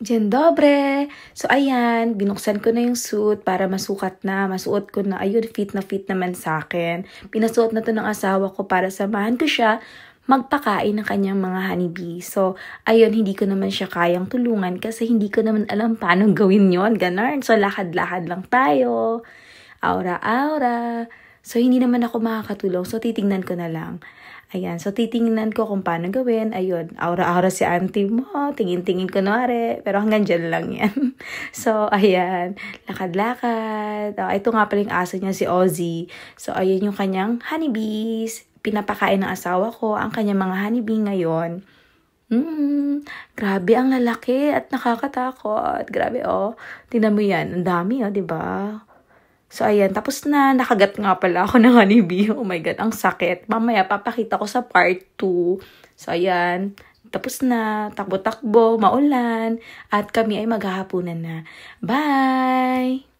Dzień dobry! So, ayan, binuksan ko na yung suit para masukat na, masuot ko na. Ayun, fit na fit naman sa akin. Pinasuot na to ng asawa ko para samahan ko siya magpakain ng kanyang mga honeybee. So, ayun, hindi ko naman siya kayang tulungan kasi hindi ko naman alam paano gawin yon, ganun. So, lakad-lakad lang tayo. Aura-aura. So, hindi naman ako makakatulong. So, titingnan ko na lang. Ayan, so titingnan ko kung paano gawin. Ayun, aura-aura si auntie mo. Tingin-tingin ko kunwari. Pero hanggang dyan lang yan. So, ayan, lakad-lakad. Ito nga pala yung aso niya, si Ozzy. So, ayun yung kanyang honeybees. Pinapakain ng asawa ko ang kanyang mga honeybee ngayon. Grabe ang lalaki at nakakatakot. Grabe, oh. Tingnan mo yan. Ang dami, oh, diba? So, ayan. Tapos na, nakagat nga pala ako ng honeybee. Oh my God, ang sakit. Mamaya, papakita ko sa part 2. So, ayan. Tapos na, takbo-takbo, maulan. At kami ay maghahapunan na. Bye!